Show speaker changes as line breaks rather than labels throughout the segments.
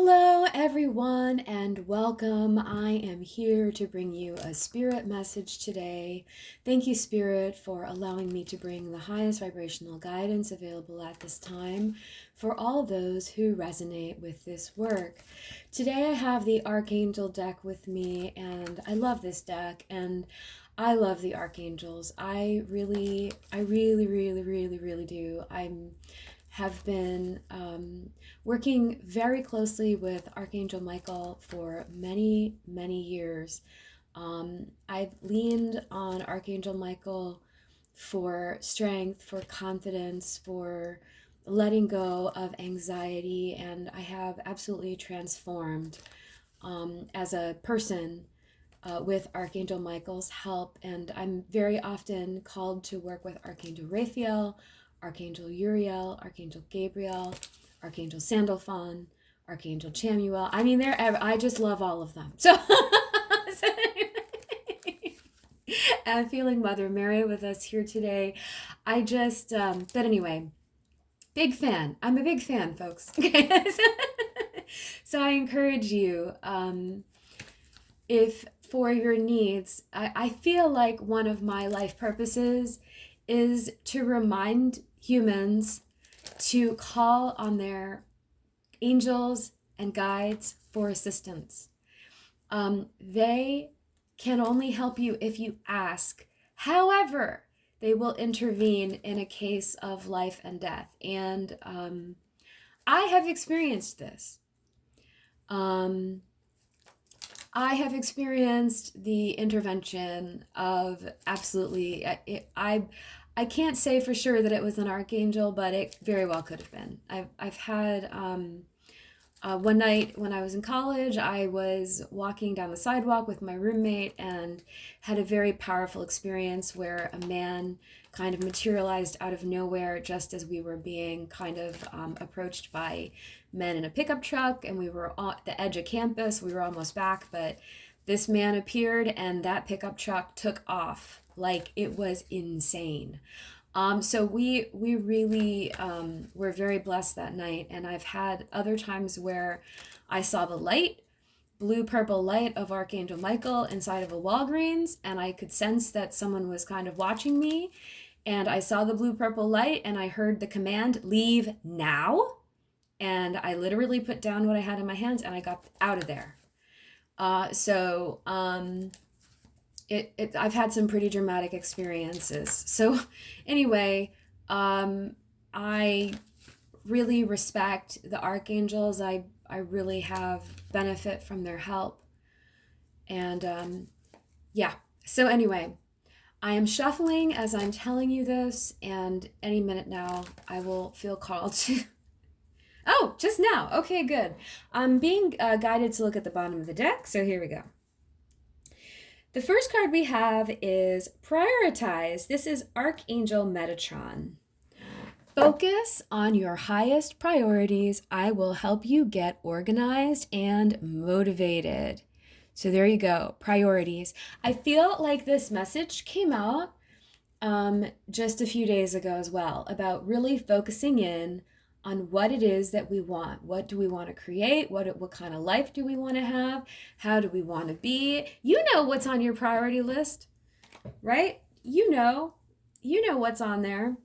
Hello, everyone, and welcome. I am here to bring you a spirit message today. Thank you, Spirit, for allowing me to bring the highest vibrational guidance available at this time for all those who resonate with this work. Today, I have the Archangel deck with me, and I love this deck, and I love the Archangels. I really do. Have been working very closely with Archangel Michael for many years. I've leaned on Archangel Michael for strength, for confidence, for letting go of anxiety, and I have absolutely transformed as a person with Archangel Michael's help. And I'm very often called to work with Archangel Raphael, Archangel Uriel, Archangel Gabriel, Archangel Sandalphon, Archangel Chamuel. I mean, I just love all of them. So, I'm feeling Mother Mary with us here today. But anyway, big fan. I'm a big fan, folks. So I encourage you, if for your needs, I feel like one of my life purposes is to remind humans to call on their angels and guides for assistance. They can only help you if you ask. However, they will intervene in a case of life and death. And I have experienced this. I have experienced the intervention of absolutely, I can't say for sure that it was an archangel, but it very well could have been. I've had, one night when I was in college, I was walking down the sidewalk with my roommate and had a very powerful experience where a man kind of materialized out of nowhere just as we were being kind of approached by men in a pickup truck, and we were at the edge of campus. We were almost back, but this man appeared and that pickup truck took off. Like, it was insane. So we really were very blessed that night. And I've had other times where I saw the light, blue purple light of Archangel Michael inside of a Walgreens, and I could sense that someone was kind of watching me. And I saw the blue purple light and I heard the command, "Leave now." And I literally put down what I had in my hands and I got out of there. I've had some pretty dramatic experiences. So anyway, I really respect the archangels. I really have benefit from their help. And yeah, so anyway, I am shuffling as I'm telling you this, and any minute now I will feel called to... Oh, just now. Okay, good. I'm being guided to look at the bottom of the deck, so here we go. The first card we have is Prioritize. This is Archangel Metatron. Focus on your highest priorities. I will help you get organized and motivated. So there you go, priorities. I feel like this message came out just a few days ago as well, about really focusing in on what it is that we want. What do we want to create? What kind of life do we want to have? How do we want to be? You know what's on your priority list, right? You know what's on there.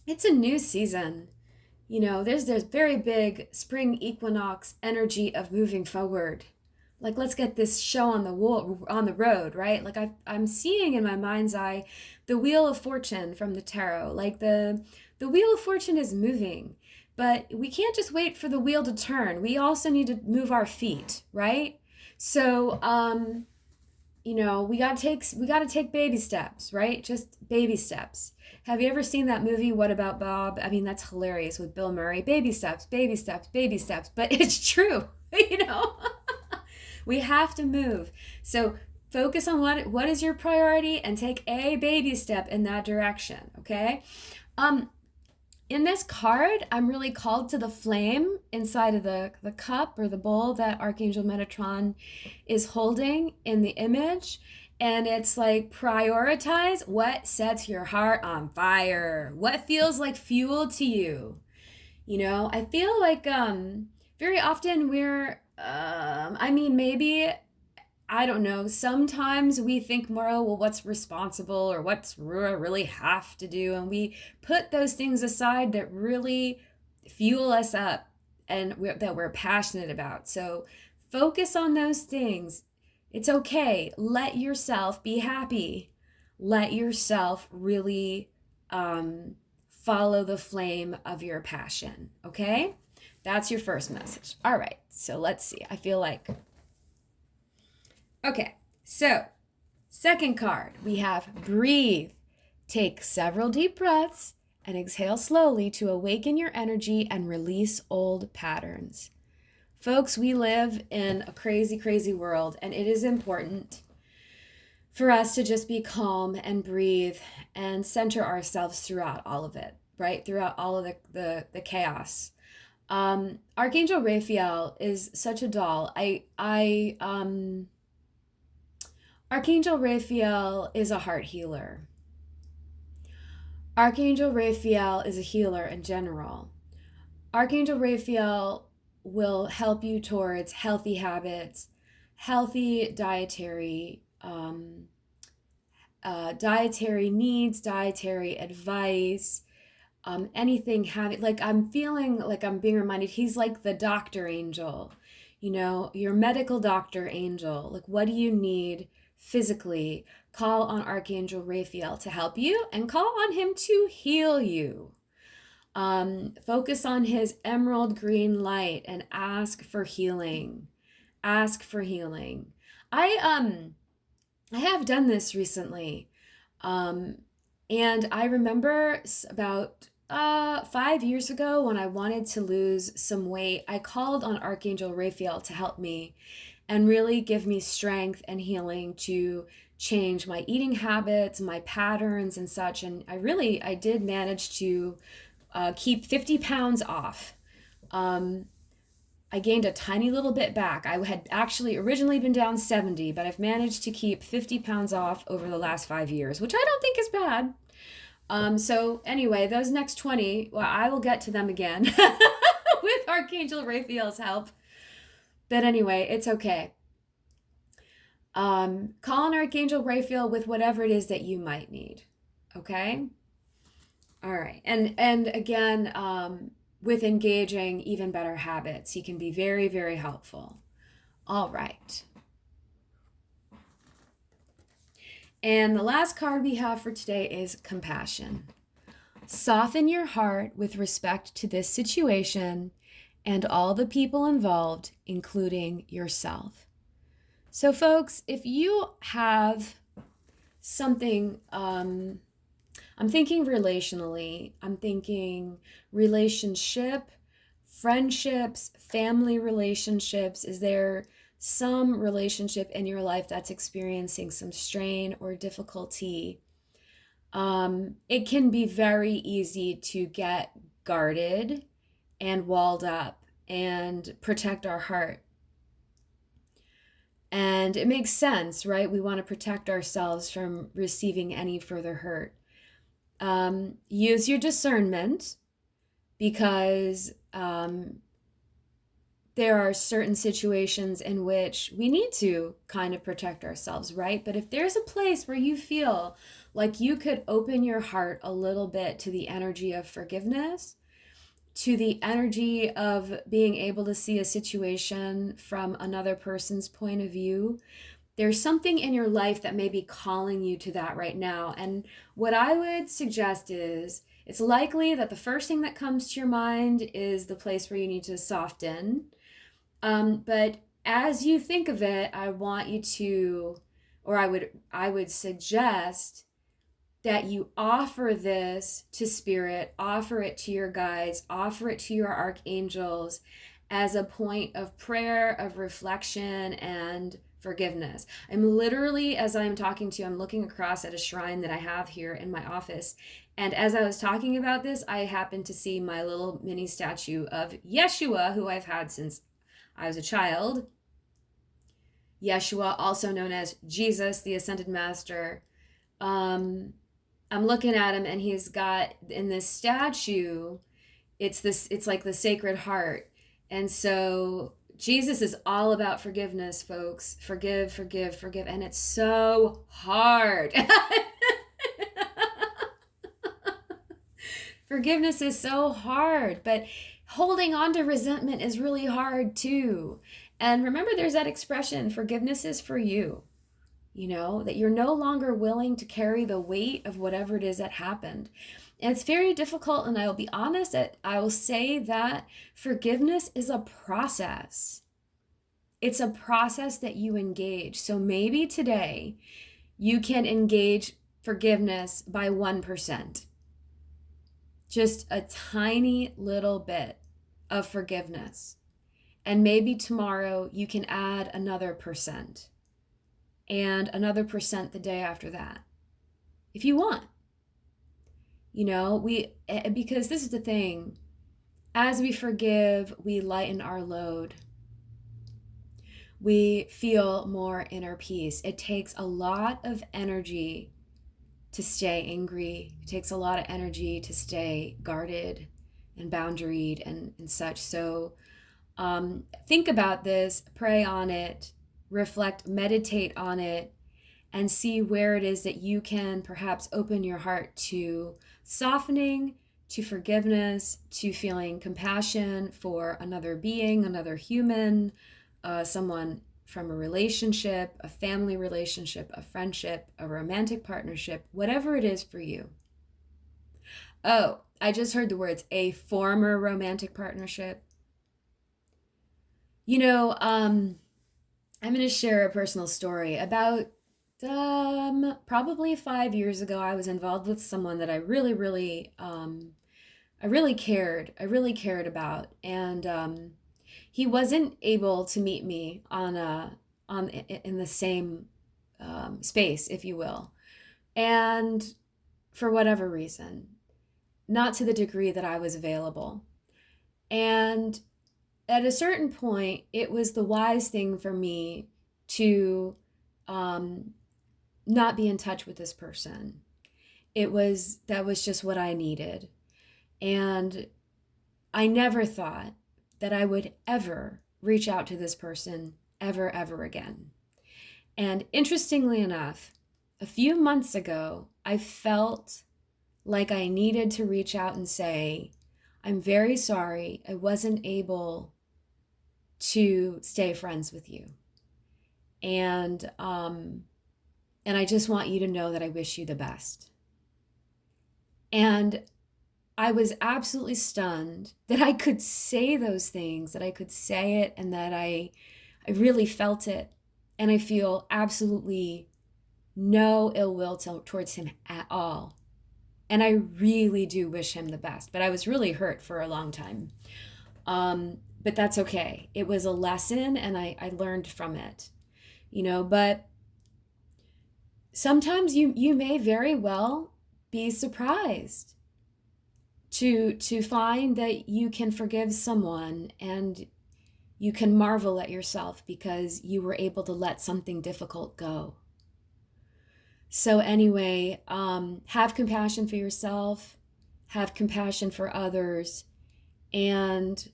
It's a new season. You know, there's very big spring equinox energy of moving forward. Like, let's get this show on the road, right? Like, I'm seeing in my mind's eye the Wheel of Fortune from the tarot. Like, the Wheel of Fortune is moving, but we can't just wait for the wheel to turn. We also need to move our feet, right? So, we gotta take baby steps, right? Just baby steps. Have you ever seen that movie, What About Bob? I mean, that's hilarious, with Bill Murray. Baby steps, baby steps, baby steps. But it's true, We have to move. So focus on what is your priority and take a baby step in that direction, okay? In this card, I'm really called to the flame inside of the cup or the bowl that Archangel Metatron is holding in the image. And it's like, prioritize what sets your heart on fire. What feels like fuel to you? I feel like very often maybe, I don't know, sometimes we think more, oh, well, what's responsible or what's really have to do. And we put those things aside that really fuel us up and that we're passionate about. So focus on those things. It's okay. Let yourself be happy. Let yourself really follow the flame of your passion. Okay? That's your first message. All right. So let's see. I feel like. Okay. So, second card, we have breathe. Take several deep breaths and exhale slowly to awaken your energy and release old patterns. Folks, we live in a crazy, crazy world, and it is important for us to just be calm and breathe and center ourselves throughout all of it, right? Throughout all of the chaos. Archangel Raphael is such a doll. Archangel Raphael is a heart healer. Archangel Raphael is a healer in general. Archangel Raphael will help you towards healthy habits, healthy dietary needs, dietary advice, anything having, like, I'm feeling like I'm being reminded he's like the doctor angel, your medical doctor angel. Like, what do you need physically? Call on Archangel Raphael to help you and call on him to heal you. Focus on his emerald green light and ask for healing. Ask for healing. I have done this recently. And I remember about 5 years ago when I wanted to lose some weight, I called on Archangel Raphael to help me and really give me strength and healing to change my eating habits, my patterns and such. And I did manage to keep 50 pounds off. I gained a tiny little bit back. I had actually originally been down 70, but I've managed to keep 50 pounds off over the last 5 years, which I don't think is bad. So anyway, those next 20, well, I will get to them again with Archangel Raphael's help. But anyway, it's okay. Call on Archangel Raphael with whatever it is that you might need. Okay? All right. And again, with engaging even better habits, he can be very, very helpful. All right. And the last card we have for today is compassion. Soften your heart with respect to this situation and all the people involved, including yourself. So folks, if you have something, I'm thinking relationally, I'm thinking relationship, friendships, family relationships. Is there some relationship in your life that's experiencing some strain or difficulty? It can be very easy to get guarded and walled up and protect our heart. And it makes sense, right? We want to protect ourselves from receiving any further hurt. Use your discernment, because there are certain situations in which we need to kind of protect ourselves, right? But if there's a place where you feel like you could open your heart a little bit to the energy of forgiveness, to the energy of being able to see a situation from another person's point of view, there's something in your life that may be calling you to that right now. And what I would suggest is, it's likely that the first thing that comes to your mind is the place where you need to soften. But as you think of it, I want you to, or I would suggest that you offer this to Spirit, offer it to your guides, offer it to your archangels as a point of prayer, of reflection, and forgiveness. I'm literally, as I'm talking to you, I'm looking across at a shrine that I have here in my office. And as I was talking about this, I happened to see my little mini statue of Yeshua, who I've had since I was a child. Yeshua, also known as Jesus, the Ascended Master. I'm looking at him, and he's got in this statue, it's like the Sacred Heart. And so Jesus is all about forgiveness, folks. Forgive, forgive, forgive. And it's so hard. Forgiveness is so hard, but holding on to resentment is really hard too. And remember, there's that expression, forgiveness is for you. You know, that you're no longer willing to carry the weight of whatever it is that happened. And it's very difficult, and I will be honest, that I will say that forgiveness is a process. It's a process that you engage. So maybe today you can engage forgiveness by 1%. Just a tiny little bit of forgiveness. And maybe tomorrow you can add another percent. And another percent the day after that, if you want. You know, because this is the thing, as we forgive, we lighten our load. We feel more inner peace. It takes a lot of energy to stay angry. It takes a lot of energy to stay guarded and boundaried and such. So think about this, pray on it, reflect, meditate on it, and see where it is that you can perhaps open your heart to softening, to forgiveness, to feeling compassion for another being, another human, someone from a relationship, a family relationship, a friendship, a romantic partnership, whatever it is for you. Oh, I just heard the words, a former romantic partnership. You know, I'm going to share a personal story. About probably 5 years ago, I was involved with someone that I really cared about, and he wasn't able to meet me in the same space, if you will, and for whatever reason, not to the degree that I was available. And at a certain point, it was the wise thing for me to not be in touch with this person. That was just what I needed. And I never thought that I would ever reach out to this person ever again. And interestingly enough, a few months ago, I felt like I needed to reach out and say, I'm very sorry I wasn't able to stay friends with you. And I just want you to know that I wish you the best. And I was absolutely stunned that I could say those things, that I could say it, and that I really felt it. And I feel absolutely no ill will towards him at all. And I really do wish him the best. But I was really hurt for a long time. But that's okay. It was a lesson, and I learned from it. You know, but sometimes you may very well be surprised to find that you can forgive someone, and you can marvel at yourself because you were able to let something difficult go. So anyway, have compassion for yourself, have compassion for others, and,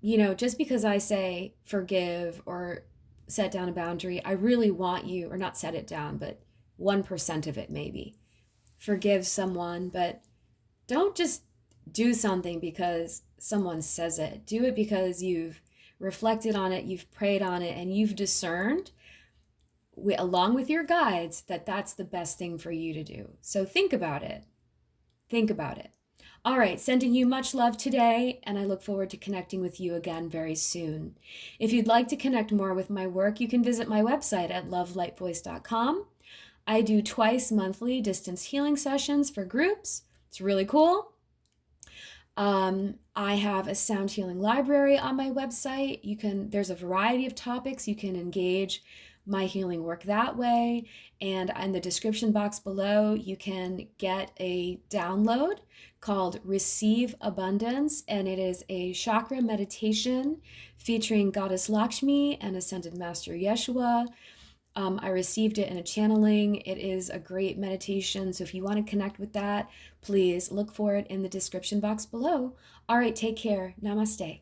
you know, just because I say forgive or set down a boundary, I really want you, or not set it down, but 1% of it maybe. Forgive someone, but don't just do something because someone says it. Do it because you've reflected on it, you've prayed on it, and you've discerned, along with your guides, that that's the best thing for you to do. So think about it. Think about it. All right, sending you much love today, and I look forward to connecting with you again very soon. If you'd like to connect more with my work, you can visit my website at lovelightvoice.com. I do twice monthly distance healing sessions for groups. It's really cool. I have a sound healing library on my website. There's a variety of topics. You can engage my healing work that way. And in the description box below, you can get a download called Receive Abundance, and it is a chakra meditation featuring Goddess Lakshmi and Ascended Master Yeshua. I received it in a channeling. It is a great meditation. So if you want to connect with that, please look for it in the description box below. All right, take care. Namaste.